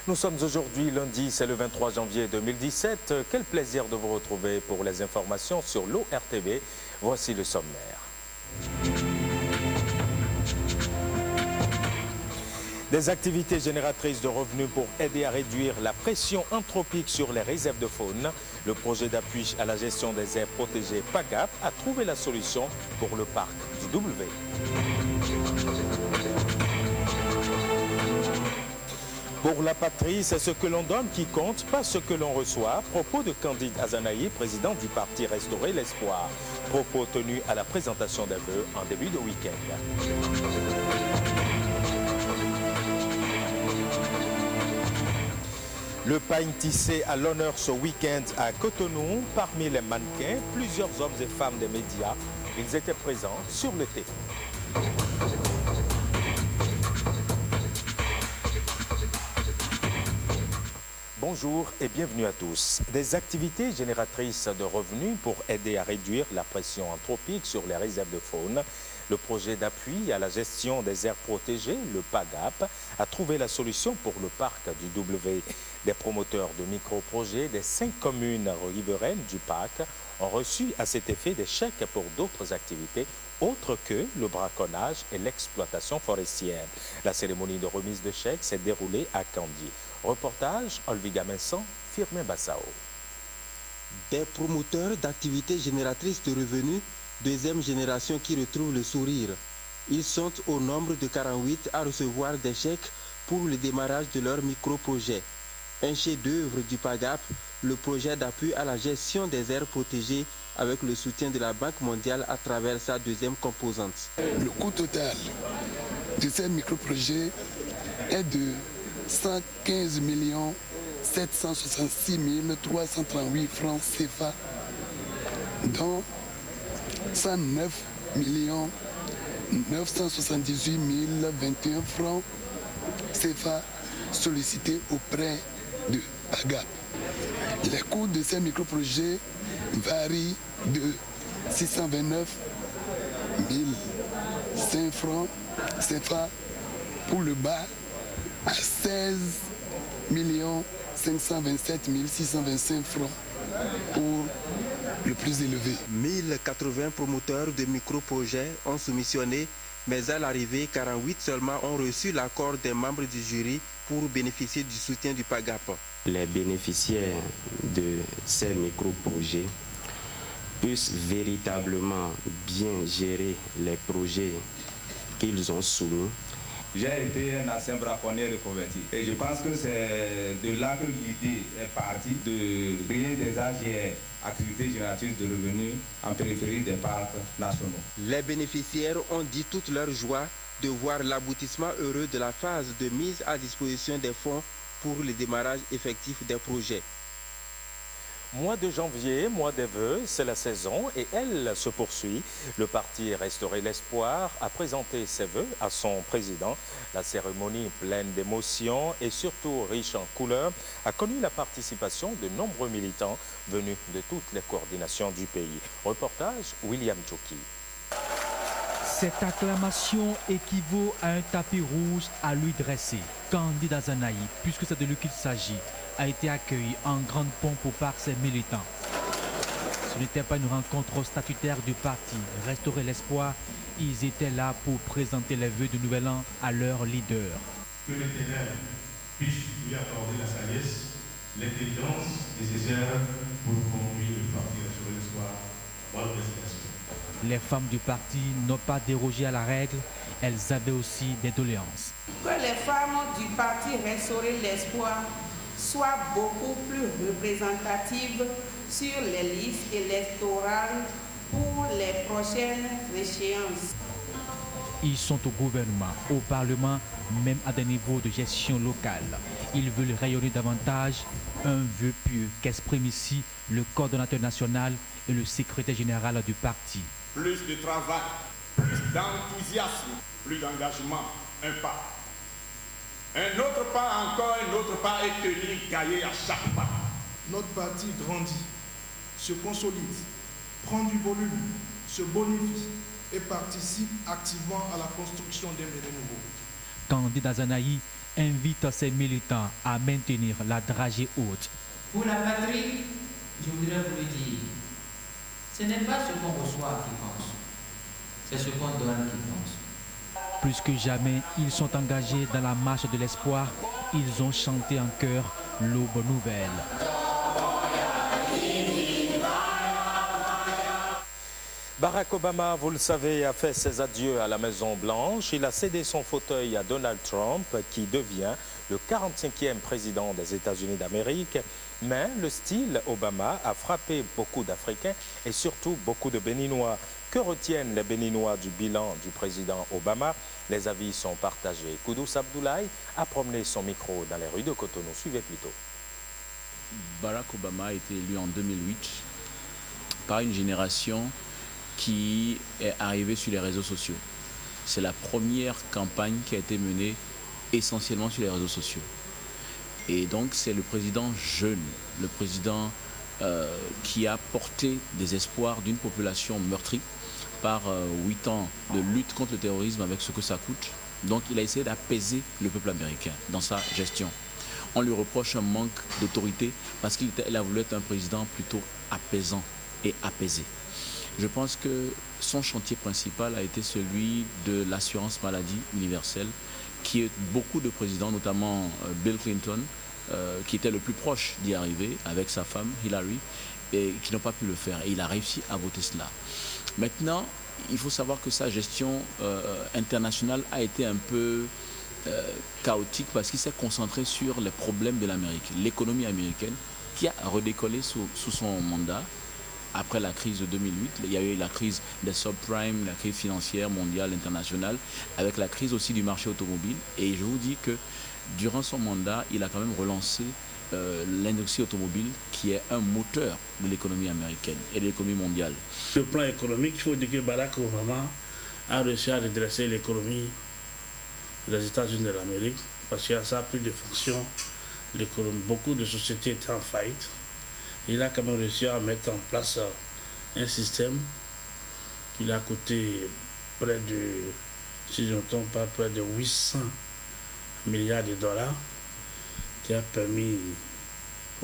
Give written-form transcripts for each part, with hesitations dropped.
Nous sommes aujourd'hui lundi, c'est le 23 janvier 2017. Quel plaisir de vous retrouver pour les informations sur l'ORTV. Voici le sommaire. Des activités génératrices de revenus pour aider à réduire la pression anthropique sur les réserves de faune. Le projet d'appui à la gestion des aires protégées PAGAP a trouvé la solution pour le parc du W. Pour la patrie, c'est ce que l'on donne qui compte, pas ce que l'on reçoit. Propos de Candide Azanaï, président du parti Restaurer l'Espoir. Propos tenus à la présentation des vœux en début de week-end. Le pagne tissé à l'honneur ce week-end à Cotonou. Parmi les mannequins, plusieurs hommes et femmes des médias. Ils étaient présents sur le thé. Bonjour et bienvenue à tous. Des activités génératrices de revenus pour aider à réduire la pression anthropique sur les réserves de faune. Le projet d'appui à la gestion des aires protégées, le PAGAP, a trouvé la solution pour le parc du W. Des promoteurs de micro-projets des 5 communes riveraines du parc ont reçu à cet effet des chèques pour d'autres activités autres que le braconnage et l'exploitation forestière. La cérémonie de remise de chèques s'est déroulée à Kandi. Reportage Olviga Vincent, Firmin Bassao. Des promoteurs d'activités génératrices de revenus, deuxième génération qui retrouvent le sourire. Ils sont au nombre de 48 à recevoir des chèques pour le démarrage de leur micro-projet. Un chef-d'œuvre du PAGAP, le projet d'appui à la gestion des aires protégées avec le soutien de la Banque mondiale à travers sa deuxième composante. Le coût total de ces micro-projets est de 115 766 338 francs CFA, dont 109 978 021 francs CFA sollicités auprès de PAGAP. Les coûts de ces micro-projets varient de 629 005 francs CFA pour le bas à 16 527 625 francs pour le plus élevé. 1080 promoteurs de micro-projets ont soumissionné, mais à l'arrivée, 48 seulement ont reçu l'accord des membres du jury pour bénéficier du soutien du PAGAP. Les bénéficiaires de ces micro-projets puissent véritablement bien gérer les projets qu'ils ont soumis. J'ai été un ancien braconnier reconverti et je pense que c'est de là que l'idée est partie de créer des AGR, activités génératrices de revenus en périphérie des parcs nationaux. Les bénéficiaires ont dit toute leur joie de voir l'aboutissement heureux de la phase de mise à disposition des fonds pour le démarrage effectif des projets. Mois de janvier, mois des vœux, c'est la saison et elle se poursuit. Le parti Restaurer l'Espoir a présenté ses vœux à son président. La cérémonie pleine d'émotions et surtout riche en couleurs a connu la participation de nombreux militants venus de toutes les coordinations du pays. Reportage William Choki. Cette acclamation équivaut à un tapis rouge à lui dresser. Candide Azanaï, puisque c'est de lui qu'il s'agit, a été accueilli en grande pompe par ses militants. Ce n'était pas une rencontre statutaire du parti Restaurer l'Espoir. Ils étaient là pour présenter les vœux de nouvel an à leur leader. Que l'Éternel puisse lui accorder la sagesse, l'intelligence nécessaire pour conduire le parti Restaurer l'Espoir. Bonne présentation. Les femmes du parti n'ont pas dérogé à la règle, elles avaient aussi des doléances. Que les femmes du parti Restaurer l'Espoir soient beaucoup plus représentatives sur les listes électorales pour les prochaines échéances. Ils sont au gouvernement, au parlement, même à des niveaux de gestion locale. Ils veulent rayonner davantage. Un vœu pieux qu'exprime ici le coordonnateur national et le secrétaire général du parti. Plus de travail, plus d'enthousiasme, plus d'engagement, un pas. Un autre pas encore, un autre pas est tenu gaillé à chaque pas. Notre parti grandit, se consolide, prend du volume, se bonifie et participe activement à la construction d'un Bénin nouveau. Candidat Azanaï invite ses militants à maintenir la dragée haute. Pour la patrie, je voudrais vous le dire, ce n'est pas ce qu'on reçoit qui compte, c'est ce qu'on donne qui compte. Plus que jamais, ils sont engagés dans la marche de l'espoir. Ils ont chanté en chœur l'aube nouvelle. Barack Obama, vous le savez, a fait ses adieux à la Maison-Blanche. Il a cédé son fauteuil à Donald Trump, qui devient le 45e président des États-Unis d'Amérique. Mais le style Obama a frappé beaucoup d'Africains et surtout beaucoup de Béninois. Que retiennent les Béninois du bilan du président Obama? Les avis sont partagés. Koudous Abdoulaye a promené son micro dans les rues de Cotonou. Suivez plutôt. Barack Obama a été élu en 2008 par une génération qui est arrivée sur les réseaux sociaux. C'est la première campagne qui a été menée essentiellement sur les réseaux sociaux. Et donc c'est le président jeune, le président qui a porté des espoirs d'une population meurtrie par 8 ans de lutte contre le terrorisme avec ce que ça coûte. Donc il a essayé d'apaiser le peuple américain dans sa gestion. On lui reproche un manque d'autorité parce qu'il a voulu être un président plutôt apaisant et apaisé. Je pense que son chantier principal a été celui de l'assurance maladie universelle, qui est beaucoup de présidents, notamment Bill Clinton, qui était le plus proche d'y arriver avec sa femme Hillary, et qui n'ont pas pu le faire. Et il a réussi à voter cela. Maintenant, il faut savoir que sa gestion internationale a été un peu chaotique parce qu'il s'est concentré sur les problèmes de l'Amérique, l'économie américaine, qui a redécollé sous son mandat. Après la crise de 2008, il y a eu la crise des subprimes, la crise financière mondiale, internationale, avec la crise aussi du marché automobile. Et je vous dis que durant son mandat, il a quand même relancé l'industrie automobile, qui est un moteur de l'économie américaine et de l'économie mondiale. Sur le plan économique, il faut dire que Barack Obama a réussi à redresser l'économie des États-Unis de l'Amérique, parce qu'il a ça a pris de fonction. Beaucoup de sociétés étaient en faillite. Il a quand même réussi à mettre en place un système qui a coûté près de, si je ne me trompe pas, près de 800 milliards de dollars, qui a permis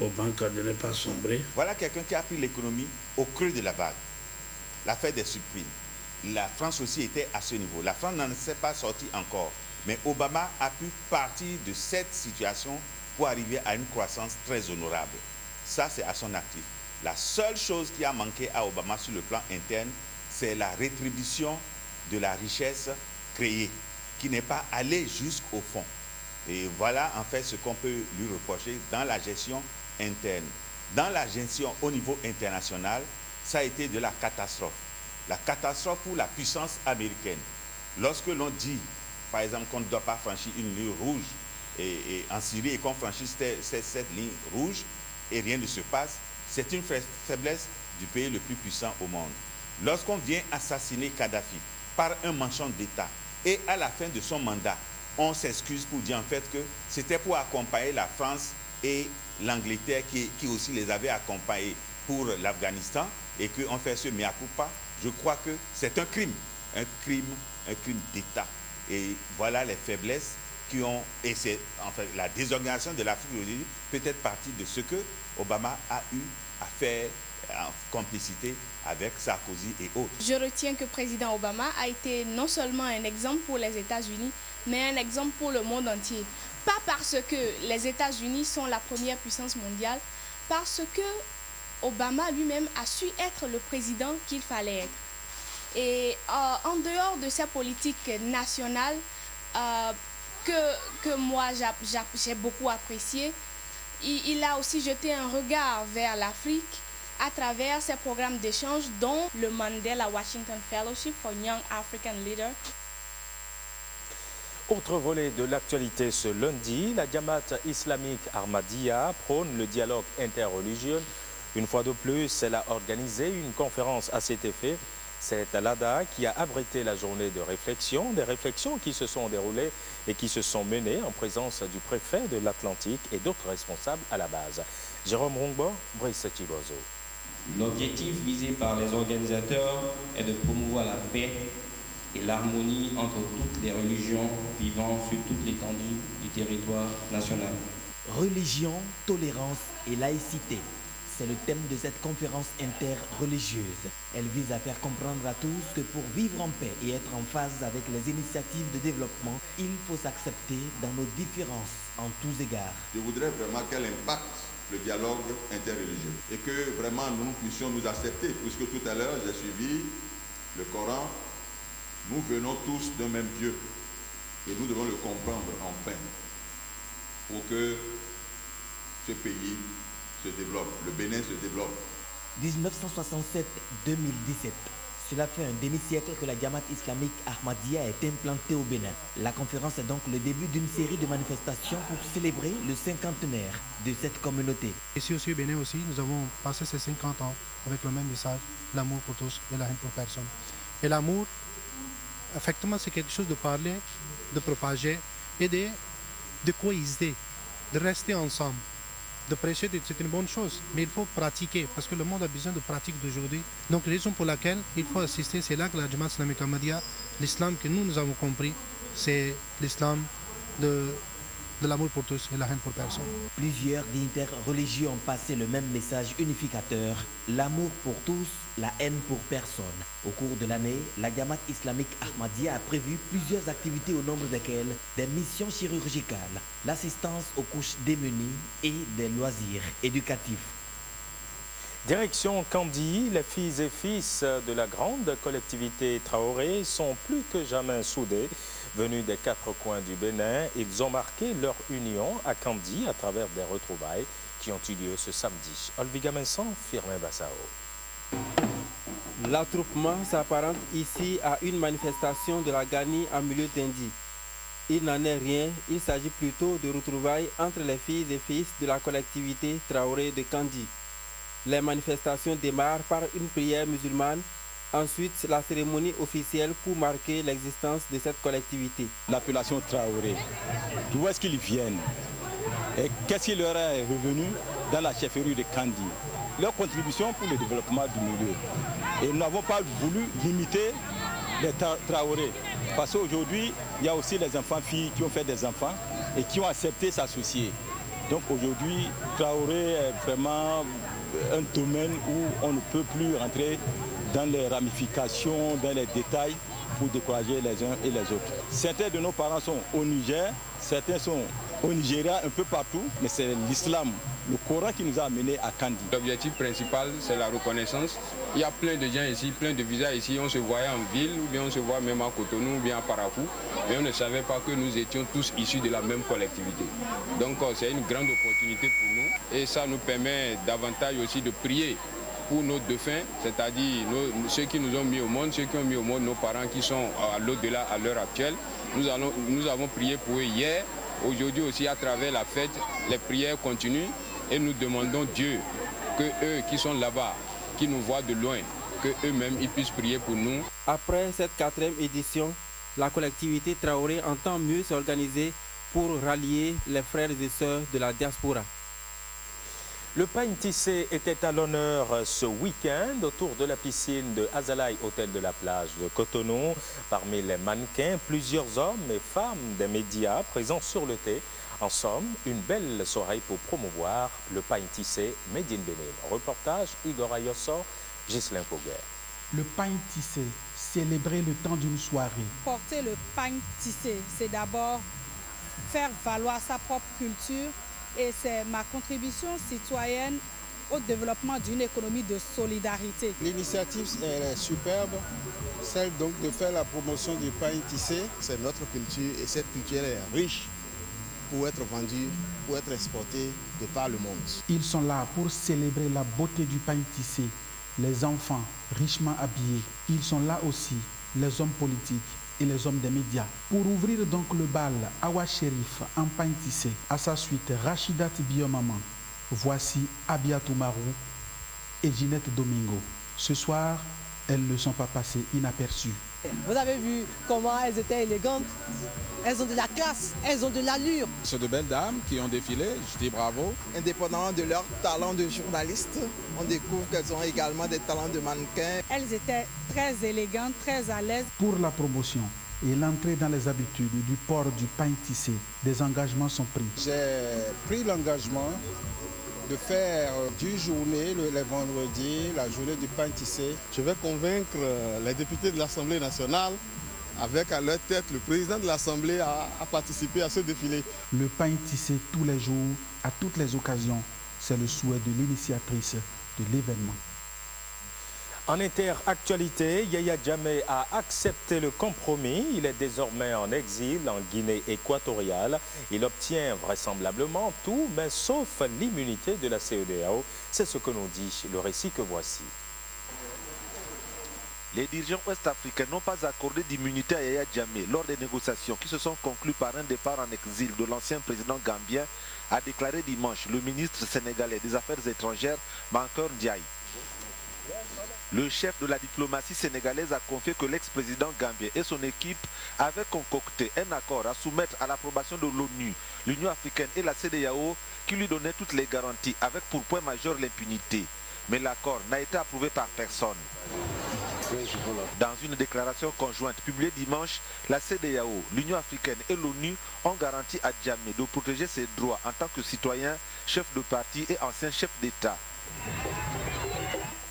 aux banques de ne pas sombrer. Voilà quelqu'un qui a pris l'économie au creux de la vague. L'affaire des subprimes. La France aussi était à ce niveau. La France n'en s'est pas sortie encore. Mais Obama a pu partir de cette situation pour arriver à une croissance très honorable. Ça, c'est à son actif. La seule chose qui a manqué à Obama sur le plan interne, c'est la rétribution de la richesse créée, qui n'est pas allée jusqu'au fond. Et voilà en fait ce qu'on peut lui reprocher dans la gestion interne. Dans la gestion au niveau international, ça a été de la catastrophe. La catastrophe pour la puissance américaine. Lorsque l'on dit, par exemple, qu'on ne doit pas franchir une ligne rouge et en Syrie et qu'on franchisse cette ligne rouge, et rien ne se passe, c'est une faiblesse du pays le plus puissant au monde. Lorsqu'on vient assassiner Kadhafi par un manchon d'État et à la fin de son mandat, on s'excuse pour dire en fait que c'était pour accompagner la France et l'Angleterre qui aussi les avait accompagnés pour l'Afghanistan et qu'on fait ce mea culpa, je crois que c'est un crime d'État. Et voilà les faiblesses qui ont, et c'est en fait la désorganisation de l'Afrique aujourd'hui peut-être partie de ce que Obama a eu à faire en complicité avec Sarkozy et autres. Je retiens que le président Obama a été non seulement un exemple pour les États-Unis, mais un exemple pour le monde entier. Pas parce que les États-Unis sont la première puissance mondiale, parce que Obama lui-même a su être le président qu'il fallait être. Et en dehors de sa politique nationale, que moi j'ai beaucoup apprécié, il a aussi jeté un regard vers l'Afrique à travers ses programmes d'échange, dont le Mandela Washington Fellowship for Young African Leaders. Autre volet de l'actualité ce lundi, la Jamaat islamique Ahmadiyya prône le dialogue interreligieux. Une fois de plus, elle a organisé une conférence à cet effet. C'est l'ADA qui a abrité la journée de réflexion, des réflexions qui se sont déroulées et qui se sont menées en présence du préfet de l'Atlantique et d'autres responsables à la base. Jérôme Rungbo, Brice Chibozo. L'objectif visé par les organisateurs est de promouvoir la paix, et l'harmonie entre toutes les religions vivant sur toute l'étendue du territoire national. Religion, tolérance et laïcité. C'est le thème de cette conférence interreligieuse. Elle vise à faire comprendre à tous que pour vivre en paix et être en phase avec les initiatives de développement, il faut s'accepter dans nos différences en tous égards. Je voudrais vraiment qu'elle impacte le dialogue interreligieux et que vraiment nous puissions nous accepter, puisque tout à l'heure j'ai suivi le Coran. Nous venons tous d'un même Dieu et nous devons le comprendre enfin pour que ce pays se développe, le Bénin se développe. 1967-2017. Cela fait un demi-siècle que la Jamaat islamique Ahmadiyya est implantée au Bénin. La conférence est donc le début d'une série de manifestations pour célébrer le cinquantenaire de cette communauté. Ici aussi au Bénin aussi, nous avons passé ces 50 ans avec le même message, l'amour pour tous et la haine pour personne. Et l'amour, effectivement, c'est quelque chose de parler, de propager et de coexister, de rester ensemble. De prêcher, c'est une bonne chose, mais il faut pratiquer, parce que le monde a besoin de pratique d'aujourd'hui. Donc, raison pour laquelle il faut assister, c'est là que la Jamaat islamique Ahmadiyya, l'islam que nous avons compris, c'est l'islam de l'amour pour tous et la haine pour personne. Plusieurs dignitaires religieux ont passé le même message unificateur, l'amour pour tous, la haine pour personne. Au cours de l'année, la Jamaat islamique Ahmadiyya a prévu plusieurs activités au nombre desquelles des missions chirurgicales, l'assistance aux couches démunies et des loisirs éducatifs. Direction Kandi, les filles et fils de la grande collectivité Traoré sont plus que jamais soudés. Venus des quatre coins du Bénin, ils ont marqué leur union à Kandi à travers des retrouvailles qui ont eu lieu ce samedi. Olviga Vincent, Firmin Bassao. L'attroupement s'apparente ici à une manifestation de la Gani en milieu d'Indi. Il n'en est rien, il s'agit plutôt de retrouvailles entre les filles et fils de la collectivité Traoré de Kandi. Les manifestations démarrent par une prière musulmane, ensuite la cérémonie officielle pour marquer l'existence de cette collectivité. L'appellation Traoré, d'où est-ce qu'ils viennent et qu'est-ce qui leur est revenu dans la chefferie de Kandi? Leur contribution pour le développement du milieu. Et nous n'avons pas voulu limiter les Traoré, parce qu'aujourd'hui, il y a aussi les enfants-filles qui ont fait des enfants et qui ont accepté s'associer. Donc aujourd'hui, Traoré est vraiment un domaine où on ne peut plus rentrer dans les ramifications, dans les détails pour décourager les uns et les autres. Certains de nos parents sont au Niger, certains sont au Nigeria, un peu partout, mais c'est l'islam, le Coran qui nous a amenés à Kandi. L'objectif principal, c'est la reconnaissance. Il y a plein de gens ici, plein de visages ici. On se voyait en ville, ou bien on se voit même à Cotonou, ou bien à Parafou, mais on ne savait pas que nous étions tous issus de la même collectivité. Donc c'est une grande opportunité pour nous, et ça nous permet davantage aussi de prier pour nos défunts, c'est-à-dire ceux qui nous ont mis au monde, ceux qui ont mis au monde nos parents qui sont à l'au-delà à l'heure actuelle. Nous avons prié pour eux hier. Aujourd'hui aussi, à travers la fête, les prières continuent et nous demandons Dieu que eux qui sont là-bas, qui nous voient de loin, que eux-mêmes ils puissent prier pour nous. Après cette 4e édition, la collectivité Traoré entend mieux s'organiser pour rallier les frères et sœurs de la diaspora. Le pain tissé était à l'honneur ce week-end autour de la piscine de Azalaï, hôtel de la plage de Cotonou. Parmi les mannequins, plusieurs hommes et femmes des médias présents sur le thé. En somme, une belle soirée pour promouvoir le pain tissé Made in Bénin. Reportage Igor Ayosso, Ghislain Poguer. Le pain tissé, célébrer le temps d'une soirée. Porter le pain tissé, c'est d'abord faire valoir sa propre culture. Et c'est ma contribution citoyenne au développement d'une économie de solidarité. L'initiative est superbe, celle donc de faire la promotion du pain tissé. C'est notre culture et cette culture est riche pour être vendue, pour être exportée de par le monde. Ils sont là pour célébrer la beauté du pain tissé, les enfants richement habillés. Ils sont là aussi, les hommes politiques et les hommes des médias. Pour ouvrir donc le bal, Awa Sherif en pain tissé. À sa suite, Rachidat Biomaman. Voici Abiatou Marou et Ginette Domingo. Ce soir, elles ne sont pas passées inaperçues. Vous avez vu comment elles étaient élégantes. Elles ont de la classe, elles ont de l'allure. Ce sont de belles dames qui ont défilé, je dis bravo. Indépendamment de leur talent de journaliste, on découvre qu'elles ont également des talents de mannequin. Elles étaient très élégantes, très à l'aise. Pour la promotion et l'entrée dans les habitudes du port du pain tissé, des engagements sont pris. J'ai pris l'engagement de faire 10 journées les vendredis, la journée du pain tissé. Je vais convaincre les députés de l'Assemblée nationale, avec à leur tête le président de l'Assemblée, à participer à ce défilé. Le pain tissé tous les jours, à toutes les occasions, c'est le souhait de l'initiatrice de l'événement. En interactualité, Yaya Jammeh a accepté le compromis. Il est désormais en exil en Guinée équatoriale. Il obtient vraisemblablement tout, mais sauf l'immunité de la CEDEAO. C'est ce que nous dit le récit que voici. Les dirigeants ouest-africains n'ont pas accordé d'immunité à Yaya Jammeh lors des négociations qui se sont conclues par un départ en exil de l'ancien président gambien, a déclaré dimanche le ministre sénégalais des Affaires étrangères, Mankeur Ndiaye. Le chef de la diplomatie sénégalaise a confié que l'ex-président gambien et son équipe avaient concocté un accord à soumettre à l'approbation de l'ONU, l'Union africaine et la CEDEAO qui lui donnaient toutes les garanties avec pour point majeur l'impunité. Mais l'accord n'a été approuvé par personne. Dans une déclaration conjointe publiée dimanche, la CEDEAO, l'Union africaine et l'ONU ont garanti à Jammeh de protéger ses droits en tant que citoyen, chef de parti et ancien chef d'État.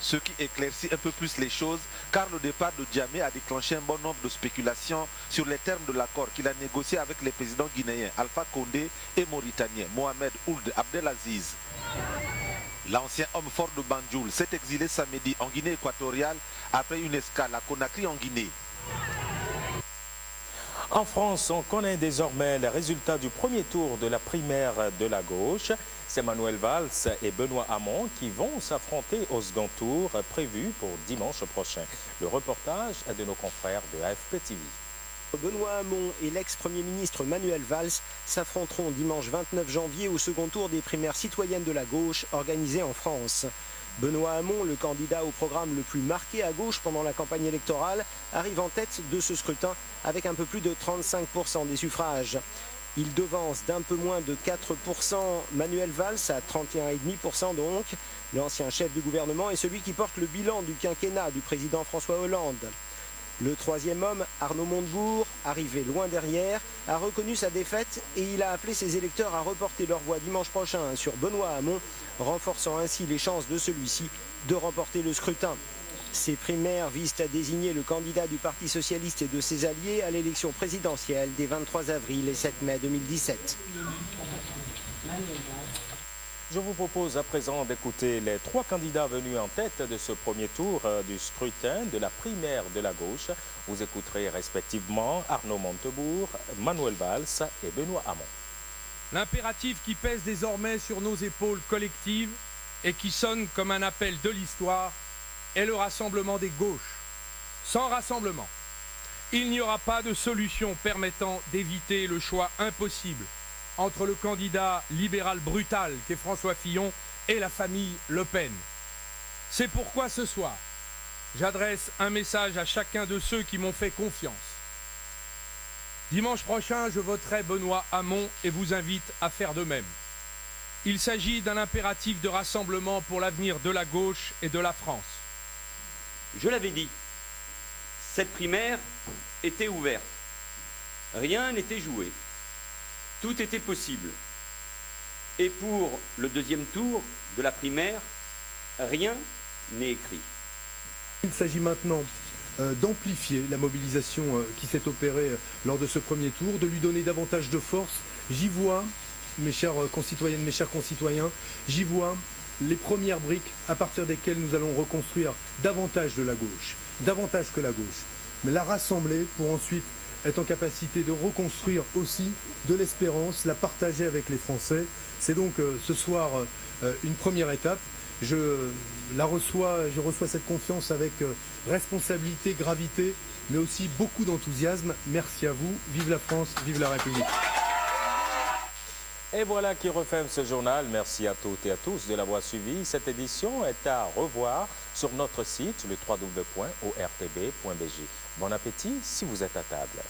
Ce qui éclaircit un peu plus les choses, car le départ de Jammeh a déclenché un bon nombre de spéculations sur les termes de l'accord qu'il a négocié avec les présidents guinéens Alpha Condé et mauritanien Mohamed Ould Abdelaziz. L'ancien homme fort de Banjul s'est exilé samedi en Guinée équatoriale après une escale à Conakry en Guinée. En France, on connaît désormais les résultats du premier tour de la primaire de la gauche. C'est Manuel Valls et Benoît Hamon qui vont s'affronter au second tour prévu pour dimanche prochain. Le reportage est de nos confrères de AFP TV. Benoît Hamon et l'ex-premier ministre Manuel Valls s'affronteront dimanche 29 janvier au second tour des primaires citoyennes de la gauche organisées en France. Benoît Hamon, le candidat au programme le plus marqué à gauche pendant la campagne électorale, arrive en tête de ce scrutin avec un peu plus de 35% des suffrages. Il devance d'un peu moins de 4% Manuel Valls, à 31,5% donc. L'ancien chef du gouvernement est celui qui porte le bilan du quinquennat du président François Hollande. Le troisième homme, Arnaud Montebourg, arrivé loin derrière, a reconnu sa défaite et il a appelé ses électeurs à reporter leur voix dimanche prochain sur Benoît Hamon, renforçant ainsi les chances de celui-ci de remporter le scrutin. Ces primaires visent à désigner le candidat du Parti socialiste et de ses alliés à l'élection présidentielle des 23 avril et 7 mai 2017. Je vous propose à présent d'écouter les trois candidats venus en tête de ce premier tour du scrutin de la primaire de la gauche. Vous écouterez respectivement Arnaud Montebourg, Manuel Valls et Benoît Hamon. L'impératif qui pèse désormais sur nos épaules collectives et qui sonne comme un appel de l'histoire est le rassemblement des gauches. Sans rassemblement, il n'y aura pas de solution permettant d'éviter le choix impossible entre le candidat libéral brutal qu'est François Fillon et la famille Le Pen. C'est pourquoi ce soir, j'adresse un message à chacun de ceux qui m'ont fait confiance. Dimanche prochain, je voterai Benoît Hamon et vous invite à faire de même. Il s'agit d'un impératif de rassemblement pour l'avenir de la gauche et de la France. Je l'avais dit, cette primaire était ouverte. Rien n'était joué. Tout était possible. Et pour le deuxième tour de la primaire, rien n'est écrit. Il s'agit maintenant d'amplifier la mobilisation qui s'est opérée lors de ce premier tour, de lui donner davantage de force. J'y vois, mes chères concitoyennes, mes chers concitoyens, j'y vois les premières briques à partir desquelles nous allons reconstruire davantage de la gauche, davantage que la gauche, mais la rassembler pour ensuite être en capacité de reconstruire aussi de l'espérance, la partager avec les Français. C'est donc ce soir une première étape. Je reçois cette confiance avec responsabilité, gravité, mais aussi beaucoup d'enthousiasme. Merci à vous. Vive la France, vive la République. Et voilà qui referme ce journal. Merci à toutes et à tous de l'avoir suivi. Cette édition est à revoir sur notre site, le www.ortb.bg. Bon appétit si vous êtes à table.